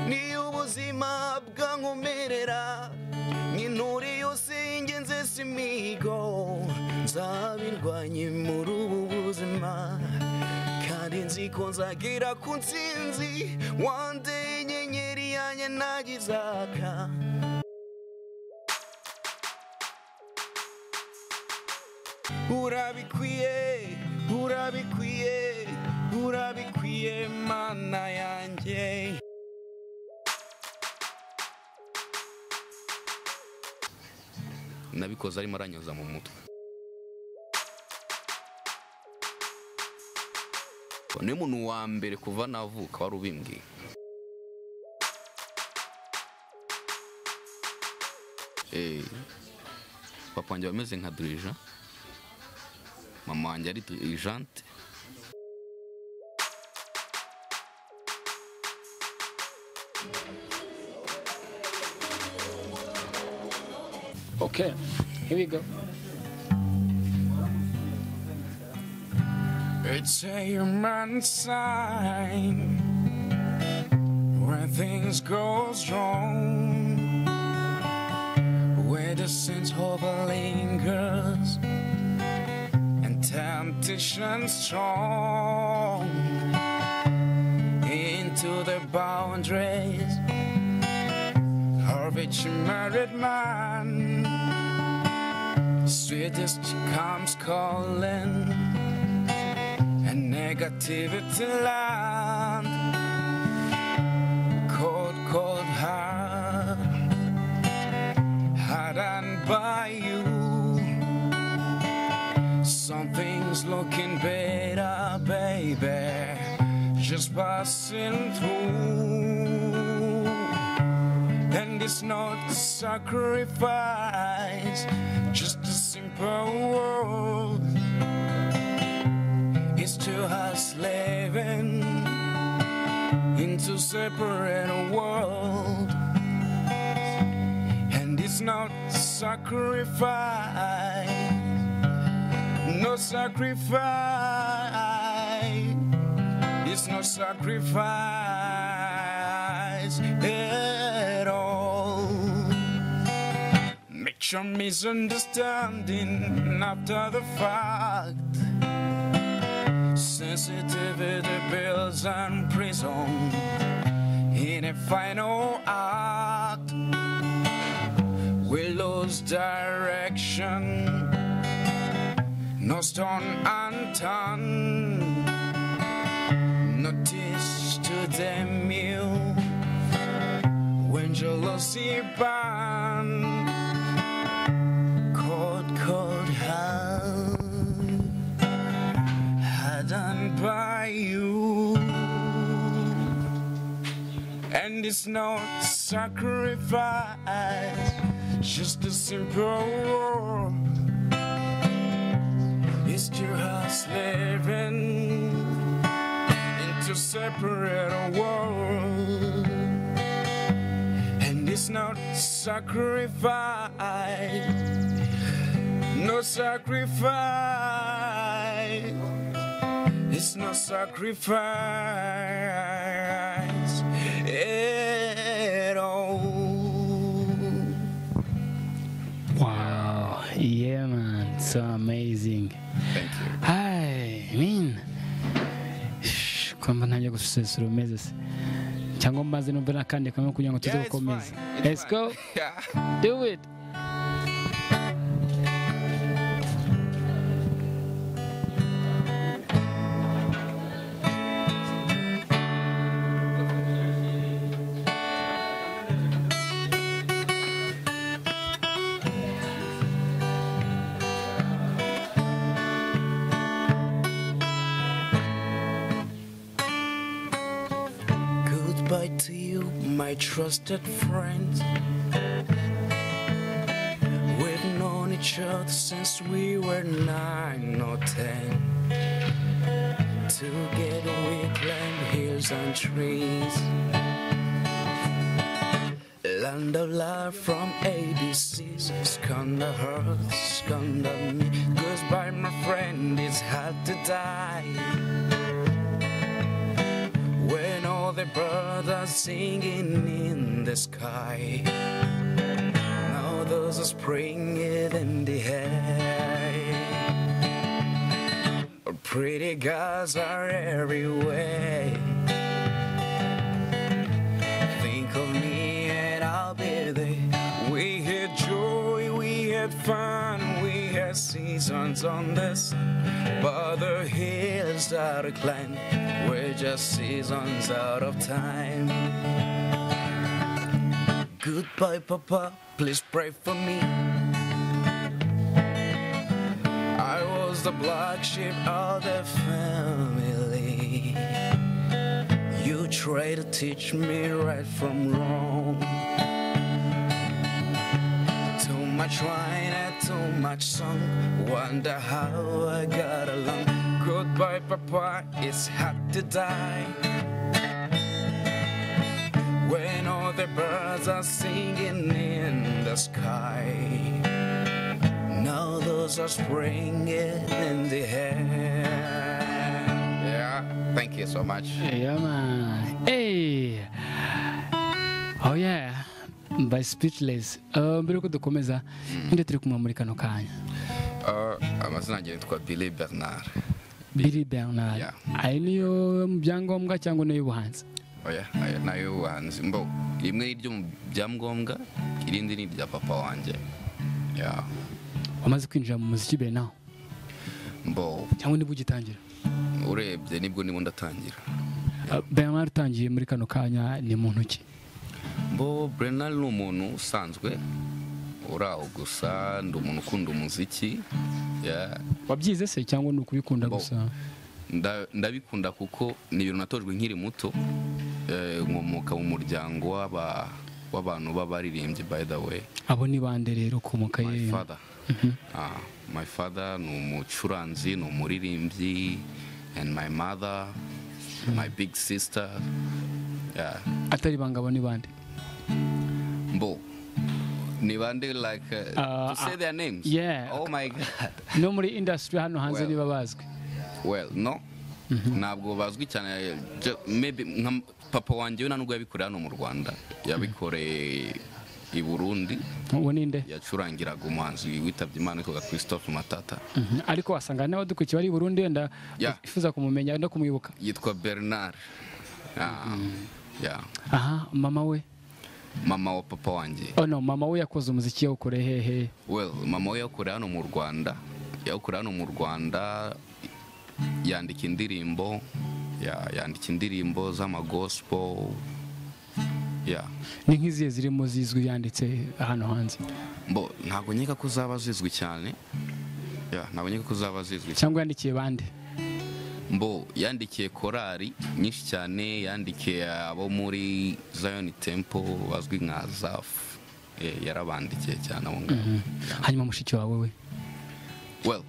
niyo ubuzima bwankomerera nk'intore yose y'ingenzi simigo nzabirwanye muri ubu buzima kandi nzi ko nzagera ku ntsinzi one day inyenyeri yanjye ntagizaka urabikwiye urabikwiye urabikwiye mana yanjye nabikoze arimo aranyoza mu mutwe niwe muntu wa mbere kuva navuka wari ubimbwiye papa wanjye bameze nka dirija mama wanjye ari dirijante Okay, here we go. It's a human sign when things go wrong, where the sense of lingers and temptation strong into the boundaries of each married man. Sweetest comes calling and negativity land. Cold, cold heart, hardened by you. Something's looking better, baby, just passing through. And it's not sacrifice, just a simple word. It's to us living in two separate worlds. And it's not sacrifice, no sacrifice. It's no sacrifice at all. Make your misunderstanding after the fact. Sensitivity builds and prison in a final act. We lose direction, no stone unturned. Notice to the mule when jealousy burns. Cold, cold heart, hardened by you. And it's no sacrifice, just a simple word. It's to us living to separate world, and it's not sacrifice, no sacrifice. It's no sacrifice at all. Wow, yeah, man, so amazing. Thank you. I mean, kwamba ntajya gusesura umeze se cyangwa mbaze numva nakandi kamwe kugira ngo tuze gukomeza. Let's go. Do it. Goodbye to you, my trusted friends. We've known each other since we were 9 or 10. Together we climbed hills and trees. Land of love from ABCs. Sconda hurt, sconda me. Goodbye, my friend, it's hard to die when all the birds are singing in the sky. Now there's a spring in the air. Pretty girls are everywhere. Think of me and I'll be there. We had joy, we had fun, we had seasons on this, but the hills that I climb were just seasons out of time. Goodbye, Papa, please pray for me. I was the black sheep of the family. You tried to teach me right from wrong. Too much wine and too much song. Wonder how I got along. Goodbye, Papa, it's hard to die. When all the birds are singing in the sky. Now those are springing in the air. Yeah, thank you so much. Yeah, man. Hey! Oh, yeah. By Speechless. Mbere yuko dukomeza, ninde turi kumwe muri kano kanya? Amazina yanjye yitwa Billy Bernard. Billy Bernard. Yeah. Ayo niyo byangombwa cyangwa niyo buhanzi? Oya, nayo buhanzi. Mbo, imwe iryo mu byangombwa, irindi ni irya papa wanjye. Yeah. Wamaze kwinjira mu muziki be naho? Mbo, cyangwa niba ugitangira? Urebye nibwo ndatangira. Bernard utangiye muri kano kanya ni muntu ki? Mbo, Bernard ni umuntu usanzwe uraho gusa, ndi umuntu ukunda umuziki. Yeah. Wabyize se cyangwa ni ukubikunda gusa? Ndabikunda kuko ni ibintu natojwe nkiri muto. Nkomoka mu muryango w'abantu b'abaririmbyi, by the way. Abo ni bande rero komoka ye? My father. My father ni umucuranzi, ni umuririmbyi, and my mother, my big sister. Yeah. Atari bangabo ni bande? Mbo, ni bande like to say their names? Yeah. Oh my God. No muri industry hano hanze niba bazwi? Well, no. Ntabwo bazwi cyane. Maybe papa wanjye we nubwo yabikoreye hano mu Rwanda, yabikoreye I Burundi. Uwo ninde? Yacurangiraga umuhanzi witabye Imana witwa Christophe Matata. Ariko wasanga n'abadukukiye bari I Burundi wenda ifuza kumumenya no kumwibuka. Yitwa Bernard. Yeah. Aha, mama we? Mama wa papa wanjye. Oh no, mama we yakoze umuziki yawukoreye hehe? Well, mama we yakoreye hano mu Rwanda. Yandika indirimbo. Yandika indirimbo z'amagospel. Yeah. Ni nk'izihe zirimo zizwi yanditse hano hanze? Mbo, ntabwo nkeka ko zaba zizwi cyane. Yeah, ntabwo nkeka ko zaba zizwi. Cyangwa yandikiye bande? Mbo, yandikiye korali nyinshi cyane, yandikiye abo muri Zion Temple bazwi nka Zaf. Yarabandikiye cyane abo ngabo. Hanyuma mushiki wawe we? Well,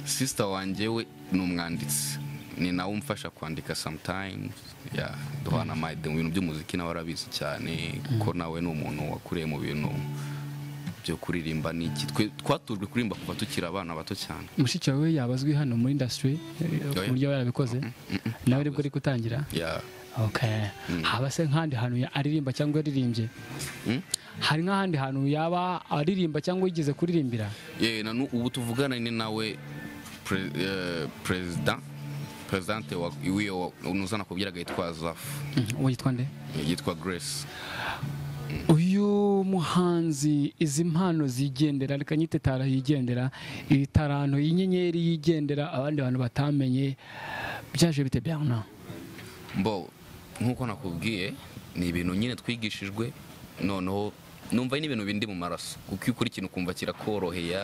sister wanjye we ni umwanditsi. Ni nawe umfasha kwandika sometimes. Yeah, duhana amahirwe mu bintu by'umuziki nawe arabizi cyane kuko nawe ni umuntu wakuriye mu bintu byo kuririmba n'iki. Twatujwe kuririmba kuva tukiri abana bato cyane. Mushiki wawe yabazwi hano muri industry ku buryo yarabikoze? Nawe aribwo ari gutangira? Yeah. Okay. Haba se nk'ahandi hantu aririmba cyangwa yaririmbye? Hari nk'ahandi hantu yaba aririmba cyangwa yigeze kuririmbira? Yeah, ubu tuvugana ni nawe Presidente wa iwiyo unuzana kubyira gahitwa Zaf. Witwa nde? Yitwa Grace. Uyu muhanzi izi mpano zigendera reka nyite tara yigendera itaranto y'inyenyeri yigendera abandi bantu batamenye byaje bite Bernard? Mbo, nkuko nakubwiye ni ibintu nyine twigishijwe noneho numva ni ibintu bindi mu maraso kuko ukuri ikintu kumva kirakoroheye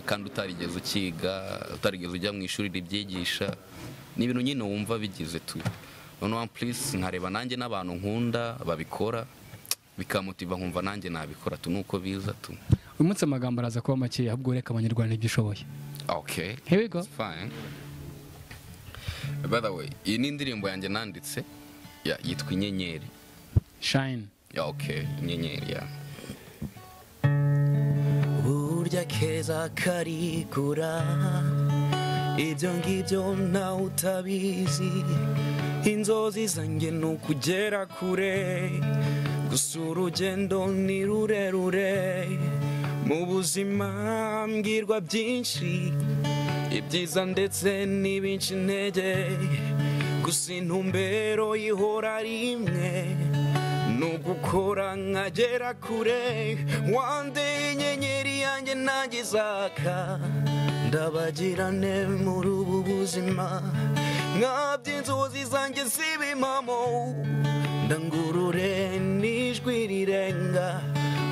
kandi utarigeze ukiga utarigeze ujya mu ishuri ribyigisha ni ibintu nyine wumva bigize tu noneho please nkareba nanjye n'abantu nkunda babikora bikamotiva nkumva nanjye nabikora tu nuko biza tu. Uyu munsi amagambo araza kuba make ahubwo reka abanyarwanda ibyo ushoboye. Okay, here we go. It's fine. By the way, iyi ni indirimbo yanjye nanditse yitwa Inyenyeri. Shine. Okay, Inyenyeri. Urya keza karigura ibyo ngibyo nawe utabizi inzozi zanjye ni ukugera kure gusa urugendo ni rurerure mu buzima mbwirwa byinshi ibyiza ndetse n'ibinshi intege gusa intumbero ihora ari imwe ni ugukora nkagera kure one day inyenyeri yanjye nanjye izaka ndabagirane muri ubu buzima nkabya inzozi zanjye zibimamo ndangurure n'ijwi rirenga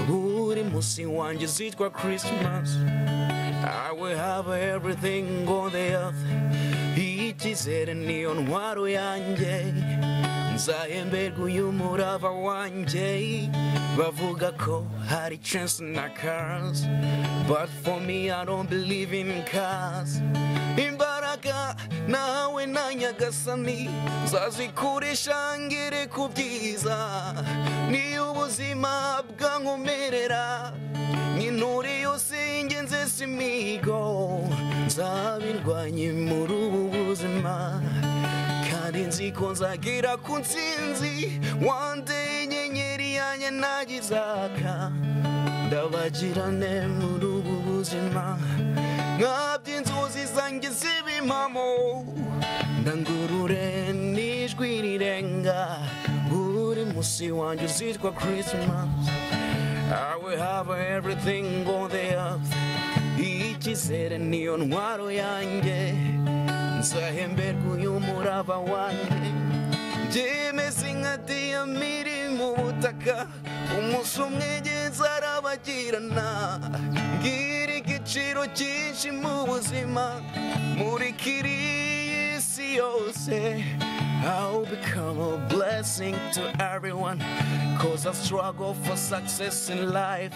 buri munsi wanjye zitwa Christmas I will have everything on the earth icyizere niyo ntwaro yanjye nzahemberwa uyu murava wanjye bavuga ko hari chance na cars but for me I don't believe in cars imbaraga nawe na nyagasani nzazikoresha ngere ku byiza niyo ubuzima bwankomerera nk'intore yose ingenze simigo nzabirwanye muri ubu buzima kandi nzi ko nzagera ku ntsinzi one day inyenyeri yanjye nanjye izaka ndabagirane muri ubu buzima nkabya inzozi zanjye zibimamo ndangurure n'ijwi rirenga buri munsi wanjye uzitwa Christmas I will have everything on the earth icyizere niyo ntwaro yanjye nzahemberwa uyu murava wanjye byemeze nka diyamiri mu butaka umunsi umwe nzarabagirana ngira igiciro cyinshi mu buzima muri kiriya isi yose I'll become a blessing to everyone cause I struggle for success in life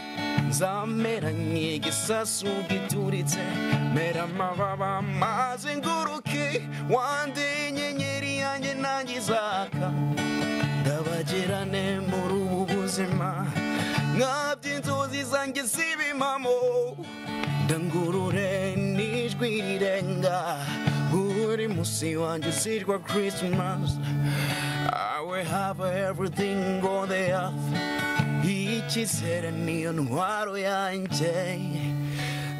nzamera nk'igisasu gituritse mera amababa maze nguruke one day inyenyeri yanjye nanjye izaka ndabagirane muri ubu buzima nkabya inzozi zanjye zibimamo ndangurure n'ijwi rirenga buri munsi wanjye uzitwa Christmas I will have everything on the earth icyizere niyo ntwaro yanjye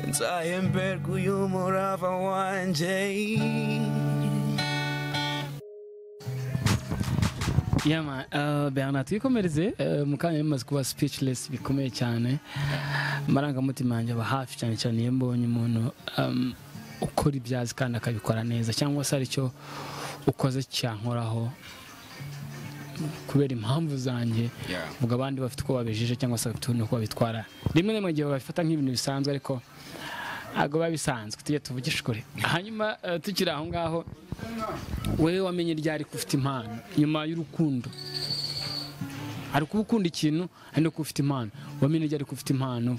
nzahemberwa uyu murava wanjye Yama Bernard twikomereze mu kanya bimaze kuba speechless bikomeye cyane amarangamutima yanjye aba hafi cyane cyane iyo mbonye umuntu ukora ibyazi kandi akabikora neza cyangwa se aricyo ukoze cyankoraho kubera impamvu zanjye vuga abandi bafite uko babejeje cyangwa se bafite uko babitwara rimwe na rimwe gihe babifata nk'ibintu bisanzwe ariko ntabwo biba bisanzwe tujye tuvugishe ukuri hanyuma tukiri aho ngaho wewe wamenye ryari ko ufite impano nyuma y'urukundo ari kuba ukunda ikintu ari no kuba ufite impano wamenye ryari ko ufite impano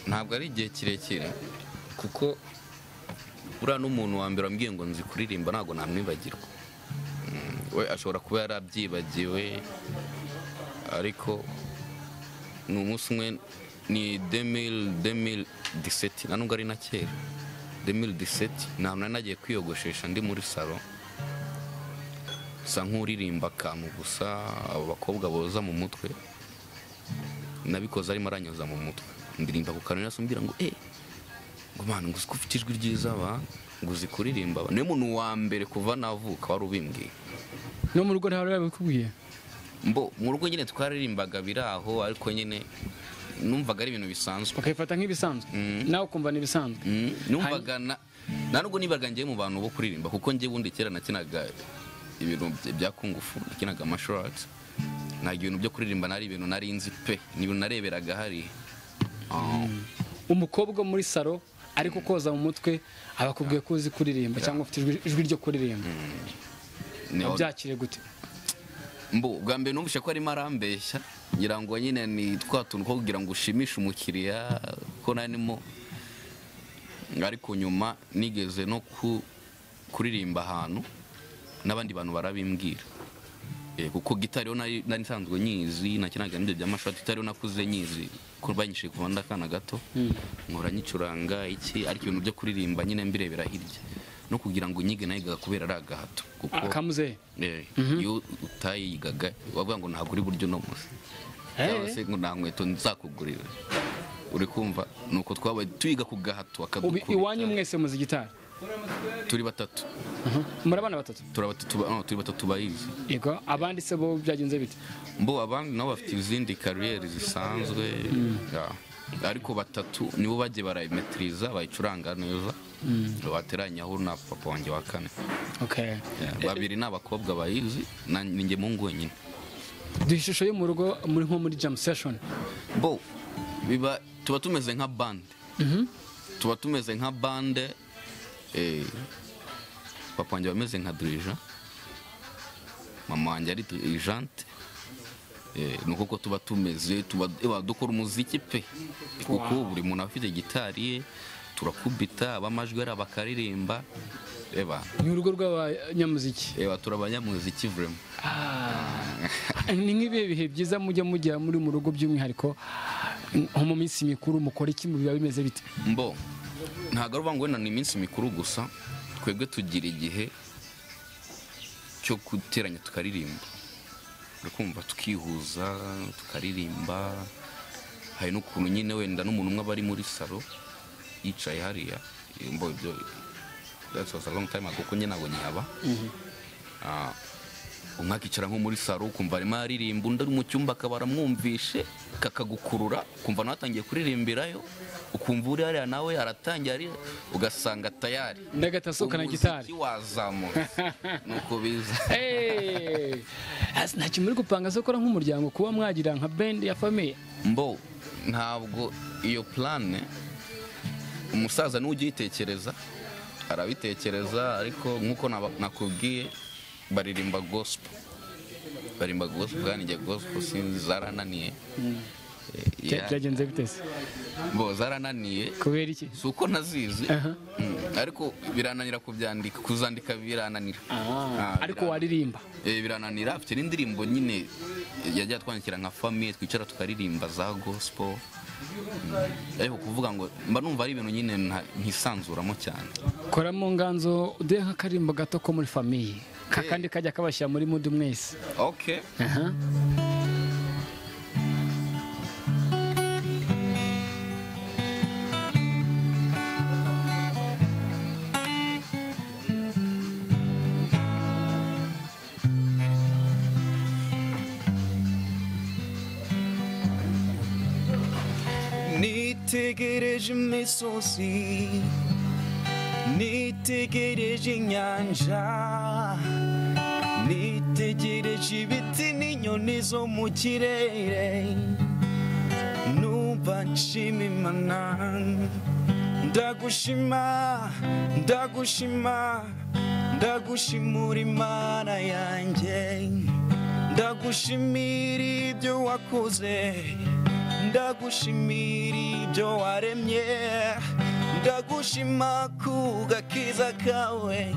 ntabwo ari igihe kirekire kuko uriya n'umuntu wa mbere wambwiye ngo nzi kuririmba ntabwo namwibagirwa we ashobora kuba yarabyibagiwe ariko ni umunsi umwe ni 2017 nubwo ari na kera 2017 ntabwo nari nagiye kwiyogoshesha ndi muri salo sa nk'uririmba akantu gusa abo bakobwa boza mu mutwe nabikoze arimo aranyoza mu mutwe ndirimba ku kantu nasumbira ngo ngo mwana ngo ufite ijwi ryiza ba ngo uzi kuririmba niyo muntu wa mbere kuva navuka wari ubimbwiye no mu rugo ntawe babikubwiye mu rugo nyine twaririmbaga biraho ariko nyine numvaga ari ibintu bisanzwe bakayifata nk'ibisanzwe nawe ukumva ni ibisanzwe numvaga nubwo nibaga ngiye mu bantu bo kuririmba kuko ngiye bundi kera nakinaga ibintu bya kungufu nakinaga martial arts nta ibintu byo kuririmba nari ibintu nari nzi pe ni ibintu nareberaga hari umukobwa muri salo ariko koza mu mutwe abakubwiye ko uzi kuririmba cyangwa ufite ijwi ryo kuririmba byakire gute bwa mbere numvise ko arimo arambeshya ngira ngo nyine ni twa tuntu ko kugira ngo ushimishe umukiriya ko nanimo ariko nyuma nigeze no kuririmba ahantu n'abandi bantu barabimbwira kuko gitari yo nari nsanzwe nyizi nakinaga n'ibyo by'amashati gitari yo nakuze nyizi ko banyishe kuva ndakana gato nkora nyicuranga iki ariko ibintu byo kuririmba nyine mbirebera hirya no kugira ngo nyige nayigaga kubera ari agahato kuko akamuze iyo utayigaga wavuga ngo ntabwo uri buryo no musi cyangwa se ngo nta nkweto nzakugurira uri kumva nuko twabaye tuyiga ku gahato akadukubita. Iwanyu mwese muzi gitari? Turi batatu. Murabana batatu? Turi batatu bayizi. Yego, abandi se bo byagenze bite? Mbo abandi nabo bafite izindi kariyeri zisanzwe ariko batatu nibo bagiye barayimetriza bayicuranga neza bateranyaho na papa wanjye wa kane. Okay. Babiri n'abakobwa bayizi ninjye mungu wenyine. Dushusho yo mu rugo muri nko muri jam session. Bo biba tuba tumeze nka band. Tuba tumeze nka band papa wanjye bameze nka dirija, mama wanjye ari dirijante. Nuko ko tuba tumeze dukora umuziki pe kuko buri muntu afite gitari ye turakubita abamajwi ari abakaririmba ni urugo rw'abanyamuziki turabanyamuziki vraiment. Ni nk'ibihe bihe byiza mujya muri mu rugo by'umwihariko nko mu minsi mikuru mukora iki mu biba bimeze bite? Mbo ntabwo ari ngo ni iminsi mikuru gusa, twebwe tugira igihe cyo guteranya tukaririmba, kumva tukihuza tukaririmba. Hari n'ukuntu nyine wenda n'umuntu umwe bari muri salo yicaye hariya mbo ibyo that's was a long time ago kuko nyine ntabwo nyihaba. Umwakicara nko muri salo ukumva arimo aririmba undi ari mu cyumba akaba aramwumvishe kakagukurura ukumva nawe atangiye kuririmbirayo ukumva uri hariya nawe aratangiye ugasanga tayari ndagatasoka na gitari wazamuka nuko biza. Nta kimuri gupanga so kora nk'umuryango kuba mwagira nka band ya famille? Mbo ntabwo iyo plan umusaza n'ujye yitekereza arabitekereza ariko nkuko nakubwiye baririmba gospel bwanije gospel sinzi zarananiye. Byagenze bitese? Bo zarananiye kubera iki? Suko nazizi ariko birananira kubyandika kuzandika birananira. Ariko waririmba? Birananira afite n'indirimbo nyine yajya twandikira nka famille twicara tukaririmba za gospel. Ariko kuvuga ngo mba numva ari ibintu nyine ntisanzuramo cyane. Kora mu nganzo ude nk'akarimbo gato ko muri famille kakandi kajya kabashya muri mudu mwese. Okay. Nitegereje imisozi, nitegereje inyanja, nitegereje ibiti n'inyoni zo mu kirere, numva nshima Imana. Ndagushima, ndagushima, ndagushimura Imana yanjye, ndagushimira ibyo wakoze, ndagushimira ibyo waremye, ndagushima ku gakiza kawe,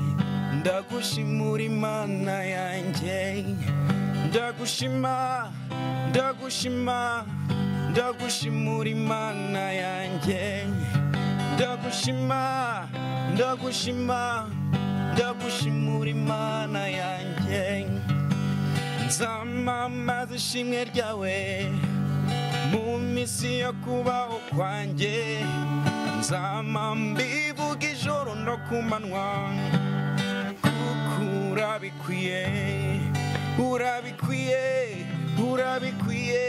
ndagushimura Imana yanjye, ndagushima, ndagushima, ndagushimura Imana yanjye, ndagushima, ndagushima, ndagushimura Imana yanjye. Nzamamaza ishimwe ryawe mu minsi yo kubaho kwanjye, nzamambivuga ijoro no ku manywa, kuko urabikwiye, urabikwiye, urabikwiye,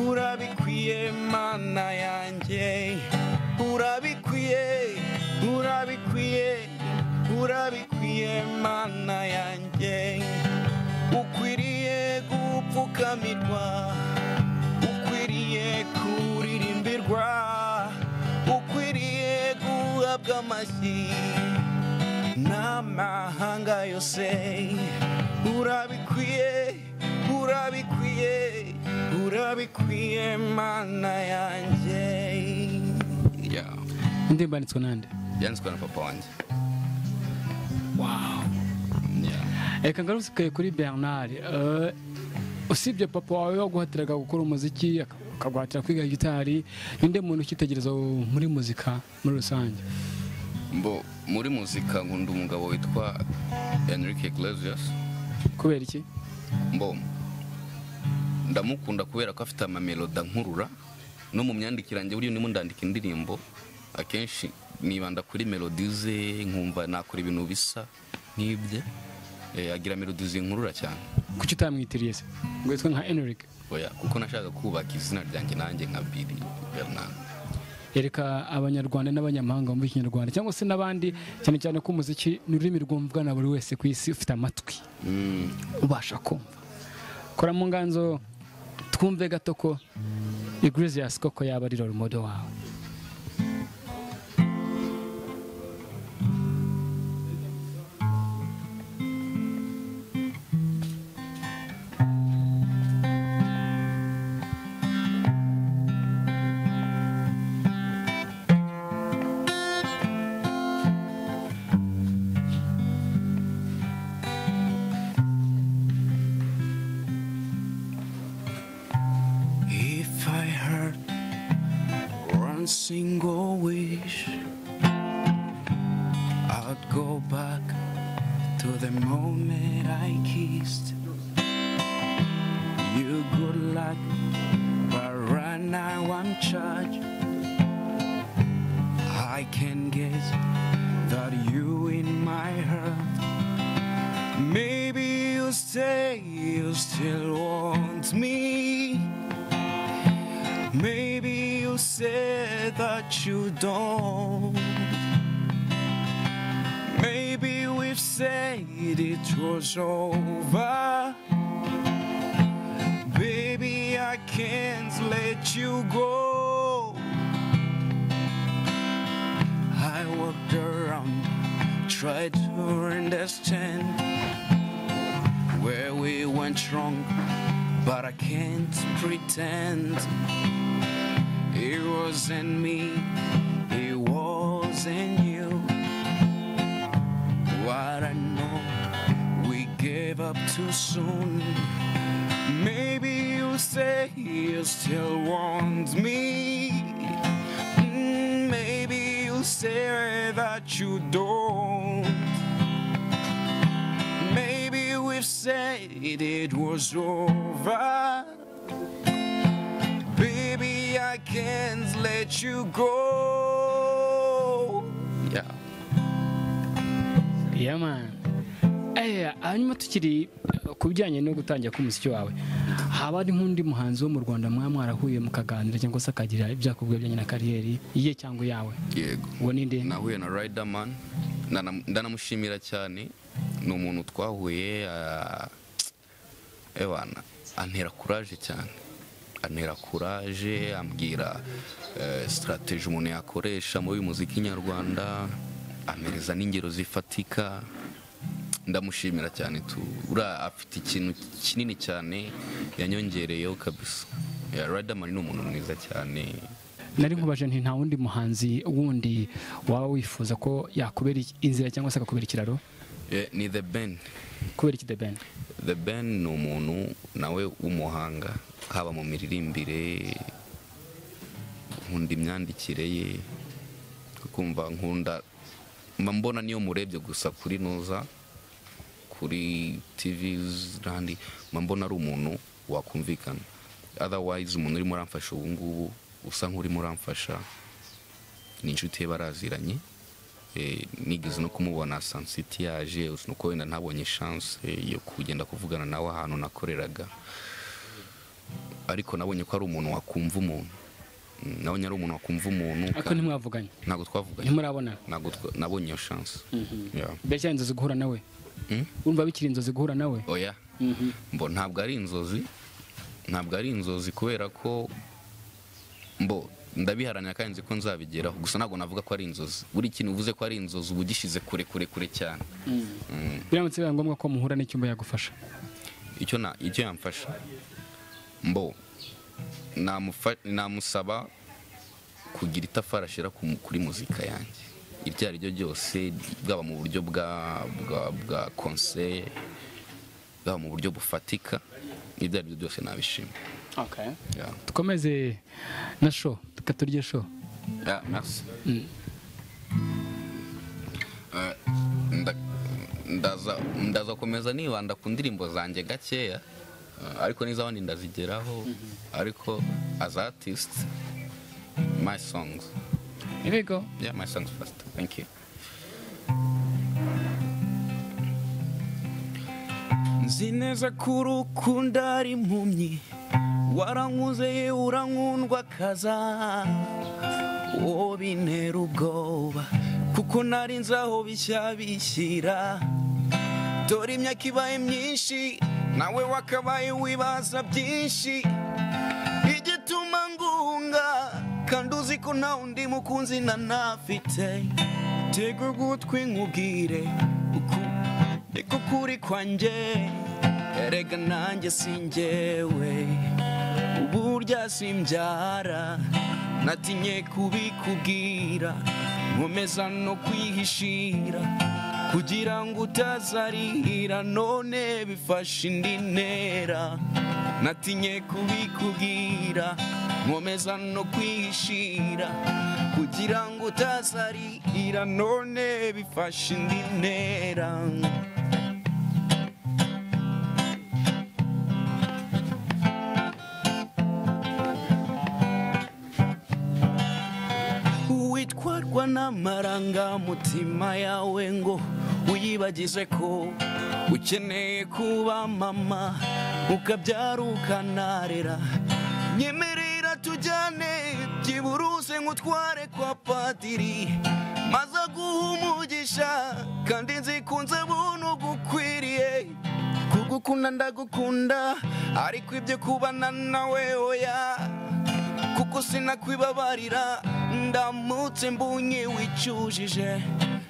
urabikwiye Mana yanjye, urabikwiye, urabikwiye, urabikwiye Mana yanjye. Ukwiriye gupfukamirwa, ukwiriye kuririmbirwa, ukwiriye guhabwa amashyi n'amahanga yose. Urabikwiye, urabikwiye, urabikwiye Mana yanjye. Indirimbo yanditswe nande? Yanditswe na papa wanjye. Wow. Reka ngaruke kuri Bernard. Usibye papa wawe waguhatiraga gukora umuziki akaguhatira kwiga gitari, ninde muntu ukitegereza muri muzika muri rusange? mbo muri muzika nkunda umugabo witwa Enrique Iglesias. kubera iki? Mbo ndamukunda kubera ko afite amamelodi nkurura no mu myandikire yanjye buriyo ndimo ndandika indirimbo akenshi nibanda kuri melodi ze nkumva nakora ibintu bisa nk'ibye. Agira melodi zinkurura cyane. Kuki utamwitiriye se ngo yitwa nka Enrique? Oya kuko nashaka kubaka izina ryanjye nanjye nka Billy Bernard. Yereka abanyarwanda n'abanyamahanga mu Kinyarwanda cyangwa se n'abandi cyane cyane ko umuziki ni ururimi rwumvwa na buri wese ku isi ufite amatwi ubasha kumva. Kora mu nganzo twumve gato ko Iglesias koko yaba ari role model wawe. If I heard one single wish, I'd go back to the moment I kissed you. Good luck, but right now I'm charged. I can guess that you in my heart. Maybe you say you still want me. Maybe you said that you don't. Maybe we've said it was over. Baby, I can't let you go. I walked around, tried to understand where we went wrong, but I can't pretend. It wasn't me, it wasn't you. What I know, we gave up too soon. Maybe you say you still want me. Maybe you say that you don't. Maybe we've said it was over. Baby, I can't let you go. Yeah. Yeah man. Hanyuma tukiri ku bijyanye no gutangira k'umuziki wawe, haba ari nk'undi muhanzi wo mu Rwanda mwarahuye mukaganira cyangwa se akagira ibyakubwiye bijyanye na kariyeri ye cyangwa yawe? Yego. Uwo ni nde? Nahuye na Riderman, ndanamushimira cyane. Ni umuntu twahuye ebana antera courage cyane. Antera courage, ambwira strategy umuntu yakoresha mu muziki nyarwanda, amereza n'ingero zifatika. Ndamushimira cyane ura afite ikintu kinini cyane yanyongereyeho kabisa. Riderman ni umuntu mwiza cyane. Nari nkubaje nti nta wundi muhanzi wundi waba wifuza ko yakubera inzira cyangwa se akakubera ikiraro? Ni The Ben. Kubera iki The Ben? The Ben ni umuntu nawe w'umuhanga, haba mu miririmbire, nkunda imyandikire ye, kumva nkunda mbona niyo murebye gusa kuri noza kuri TVs randi mbona ari umuntu wakumvikana. Otherwise umuntu uri muramfasha ubu ngubu usa nk'uri muramfasha ni inshuti ye baraziranye. Nigeze no kumubona Sansiti yaje nuko wenda ntabonye chance yo kugenda kuvugana nawe ahantu nakoreraga, ariko nabonye ko ari umuntu wakumva umuntu. Nabonye ari umuntu wakumva umuntu. Ariko ntimwavuganye? Ntabwo twavuganye. Ntimurabona? Ntabwo nabonye iyo chance. Mbese inzozi guhura nawe? Urumva bikiri inzozi guhura nawe? Oya. Mbo ntabwo ari inzozi. Ntabwo ari inzozi kubera ko mbo ndabiharanira kandi nzi ko nzabigeraho, gusa ntabwo navuga ko ari inzozi. Buri kintu uvuze ko ari inzozi ubugishize kure cyane. Biramutse bibaye ngombwa ko muhura n'icyumba yagufasha? Icyo yamfasha mbo namusaba kugira itafari ashyira kuri muzika yanjye iryo ari ryo ryose, bwaba mu buryo bwa conseil, bwaba mu buryo bufatika, ibyo ari byo byose nabishima. Okay. Tukomeze na show, tukaturye show. Merci. ndaza komeza nibanda ku ndirimbo zanjye gakeya ariko n'izabandi ndazigeraho ariko as artist my songs. Here we go. Yeah, my songs first. Thank you. Nzi neza ko urukunda ari impumyi warankuze ye urankundwa kaza bintera ubwoba kuko nari nzi aho bishya bishyira dore imyaka ibaye myinshi nawe wakabaye wibaza byinshi igituma ngunga kandi uzi ko nta undi mukunzi nanafite tega ugutwi nkubwire niko kuri kwanjye erega nanjye sinjyewe uburya simbyara natinye kubikubwira nkomeza no kwihishira kugira ngo utazarira none bifashe indi ntera natinye kubikubwira nkomeza no kwihishira kugira ngo utazarira none bifashe indi ntera witwarwa n'amarangamutima yawe ngo uyibagize ko ukeneye kuba mama ukabyara ukanarera nyemerera tujyane byiburuze nk'utware kwa padiri maze aguha umugisha kandi nzikunze buntu gukwiriye kugukunda ndagukunda ariko ibyo kubana nawe oya kuko sinakwibabarira ndamutse mbunye wicujije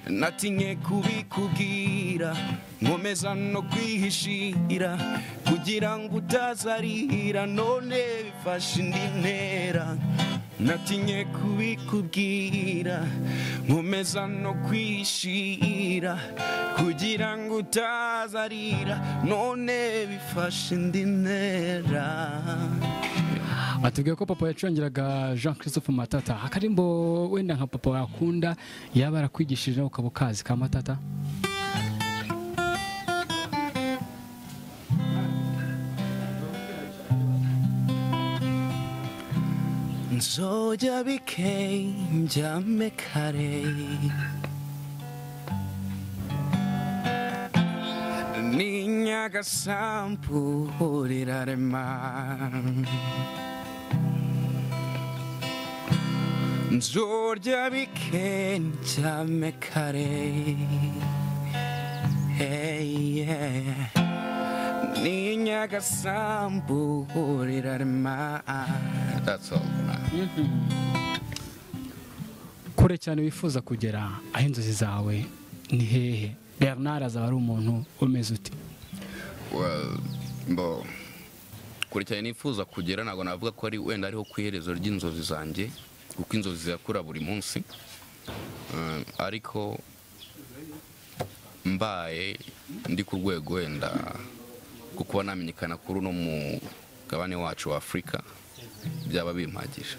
natinye kubikubwira nkomeza no kwihishira kugira ngo utazarira none bifashe indi ntera natinye kubikubwira nkomeza no kwihishira kugira ngo utazarira none bifashe indi ntera. Atubwiye ko papa yacurangiraga Jean Christophe Matata akarimbo wenda nka papa wakunda yaba arakwigishije ukaba ukazi ka Matata. Nzojya bikeye njyame kare ni Nyagasambu rirarema nzorya bikeye njyame kare ni Nyagasambu rirarema. That's all. Kure cyane wifuza kugera aho inzozi zawe ni hehe? Bernard azaba ari umuntu umeze uti? Well, kure cyane nifuza kugera ntabwo navuga ko ari wenda ariho kwiherezo ry'inzozi zanjye kuko inzozi zirakura buri munsi ariko mbaye ndi ku rwego wenda kuko namenyekana kuri uno mugabane wacu wa Afrika byaba bimpagije.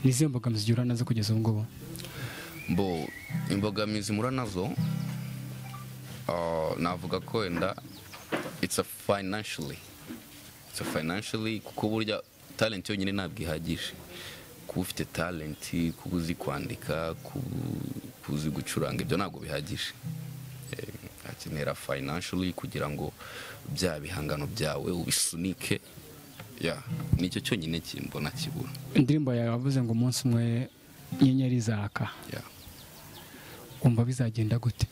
Nizihe mbogamizi ugihura nazo kugeza ubu ngubu? Imbogamizi mura nazo navuga ko wenda it's a financially kuko burya talent yonyine ntabwo ihagije. Kuba ufite talent, kuba uzi kwandika, kuba uzi gucuranga, ibyo ntabwo bihagije. Hakenera financially kugira ngo bya bihangano byawe ubisunike. Nicyo cyonyine kimbona kibura. Indirimbo yawe yavuze ngo umunsi umwe inyenyeri zaka. Umva bizagenda gute?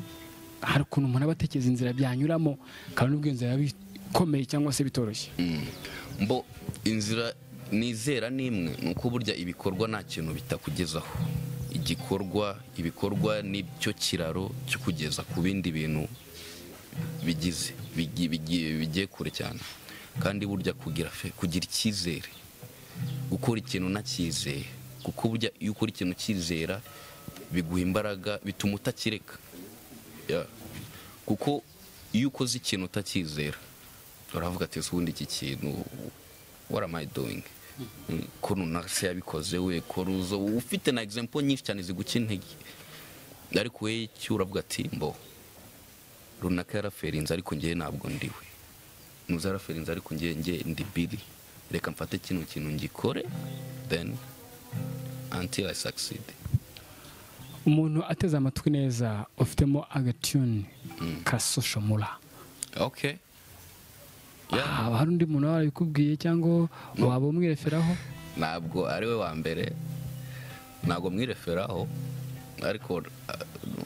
Hari ukuntu umuntu aba atekereza inzira byanyuramo kandi n'ubwenge yabikomeye cyangwa se bitoroshye. Inzira nizera nimwe nuko burya ibikorwa nta kintu bitakugezaho. Ibikorwa nicyo kiraro cyo kugeza ku bindi bintu bigiye kure cyane. Kandi burya kugira icyizere, gukora ikintu nacyizeye kuko burya iyo ukora ikintu cyizera biguha imbaraga bituma utakireka. Kuko iyo ukoze ikintu utacyizera uravuga ati ubundi iki kintu what am I doing? Ko runase yabikoze we ko ruzo ufite na example nyinshi cyane ziguca intege ariko we cyo uravuga ati runaka yaraferinze ariko ngiye ntabwo ndiwe, nuza yaraferinze ariko ngiye ndi Billy, reka mfate kino kintu ngikore then until I succeed. umuntu ateze amatwi neza ufitemo agatune ka Soshomura. Okay. haba hari undi muntu warabikubwiye cyangwa waba umwireferaho? Ntabwo ari we wa mbere, ntabwo mwireferaho, ariko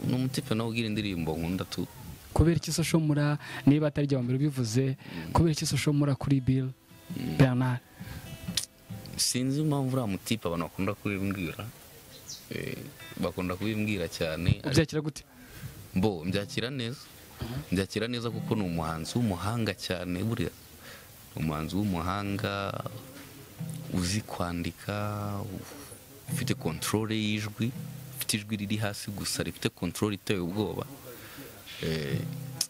n'umutipe nawe ugira indirimbo nkunda tu. Kubera iki Soshomura niba atari jya mbere bivuze, kubera iki Soshomura kuri Bill Bernard? Sinzi impamvu uriya mutipe abantu bakunda kubimbwira, bakunda kubimbwira cyane. Ubyakira gute? Mbyakira neza, mbyakira neza kuko ni umuhanzi w'umuhanga cyane, buriya umuhanzi w'umuhanga uzi kwandika, ufite controle y'ijwi, ufite ijwi riri hasi gusa rifite controle iteye ubwoba.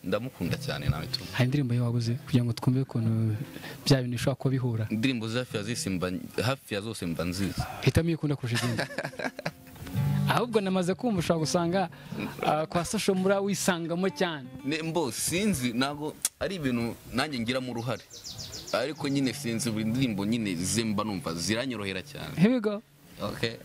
Ndamukunda cyane nawe tu. Hari indirimbo ye wabuze kugira ngo twumve ukuntu bya bintu bishobora kuba bihura? Indirimbo hafi ya zose mba nziza. Hitamo iyo ukunda kurusha izindi. Ahubwo namaze kumva ushobora gusanga kwa Soshomura wisangamo cyane. Sinzi, ntabwo ari ibintu nanjye ngiramo uruhare, ariko nyine sinzi, buri ndirimbo nyine zemba numva ziranyorohera cyane. Here we go. Okay.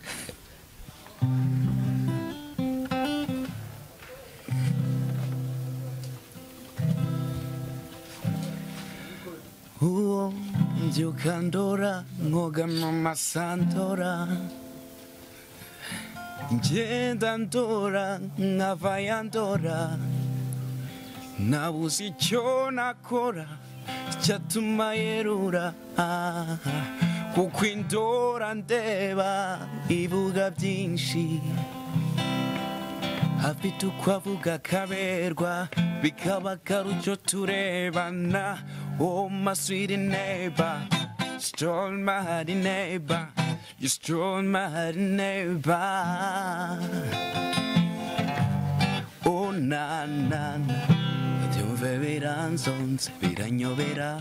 Uwo mbyuka ndora nkoga mu masantora, ngenda ndora nkava ndora, nabuze icyo nakora cyatuma yerura, kuko indora ndeba ivuga byinshi, afite uko avuga kaberwa bikaba karucyo turebana. Oh my sweet neighbor, stole my heart neighbor, you stole my heart neighbor. Oh na na na, byumve biranzonze biranyobera,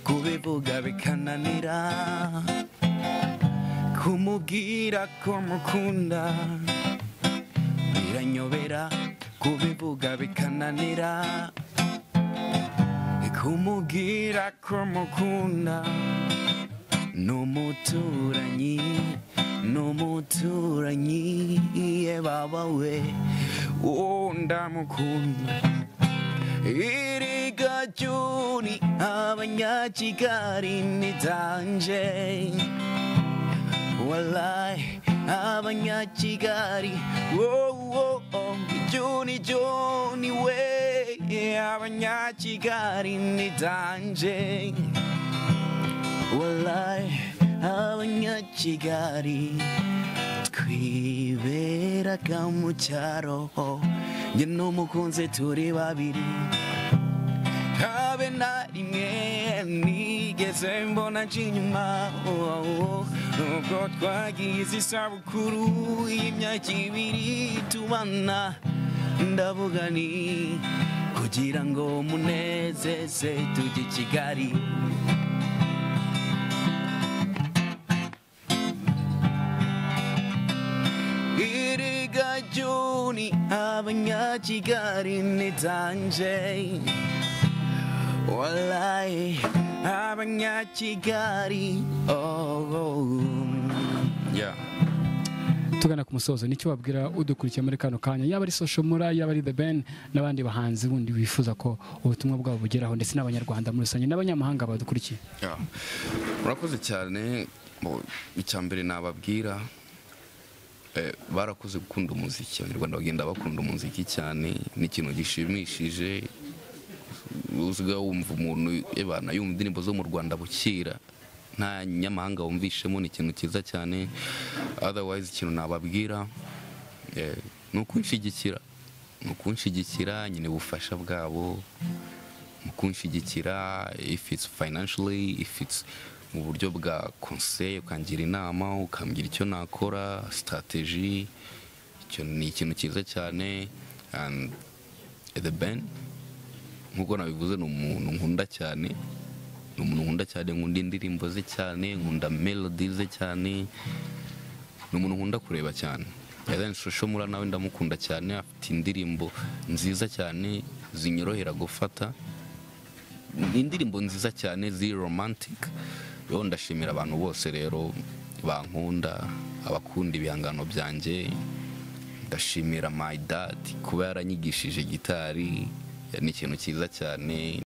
kubivuga bikananira, kumubwira ko mukunda biranyobera, kubivuga bikananira, kumubwira ko mukunda. N'umuturanyi ye baba we, ndamukunda. Iriga Juni abanyakigali nitanje, wallahi abanyakigali Juni we, abanyakigali nitanje, wallahi abanyakigali twiberaga mu cyaro, njye n'umukunzi turi babiri, habe na rimwe nigeze mbona inyuma, nubwo twagize isabukuru y'imyaka 2 tubana, ndavuga ni kugira ngo munezeze tujye Kigali. Iriga Juni abanyakigali nitanje, wallahi abanyakigali. Yeah. Tugana ku musozo, nicyo wabwira udukurikiye muri kano kanya, yaba ari Soshomura, yaba ari The Ben n'abandi bahanzi bundi bifuza ko ubutumwa bwabo bugeraho, ndetse n'abanyarwanda muri rusange n'abanyamahanga badukurikiye? Murakoze cyane. Icyambere nababwira, barakoze gukunda umuziki, abanyarwanda bagenda bakunda umuziki cyane, ni ikintu gishimishije. Uziga wumva umuntu ebana yumva indirimbo zo mu Rwanda bukira, nta nyamahanga wumvishemo, ni ikintu cyiza cyane. Otherwise ikintu nababwira ni ukunshyigikira nyine ubufasha bwabo, mu kunshyigikira, if it's financially, if it's mu buryo bwa conseil, ukangira inama, ukambwira icyo nakora, strategy, icyo ni ikintu cyiza cyane. And The Ben nkuko nabivuze ni umuntu nkunda cyane, nkunda indirimbo ze cyane, nkunda melody ze cyane, ni umuntu nkunda kureba cyane. Then Soshomura nawe ndamukunda cyane, afite indirimbo nziza cyane, zinyorohera gufata, ni indirimbo nziza cyane ziri romantic. Rero ndashimira abantu bose rero bankunda, abakunda ibihangano byanjye. Ndashimira my dad kuba yaranyigishije gitari, ni ikintu cyiza cyane.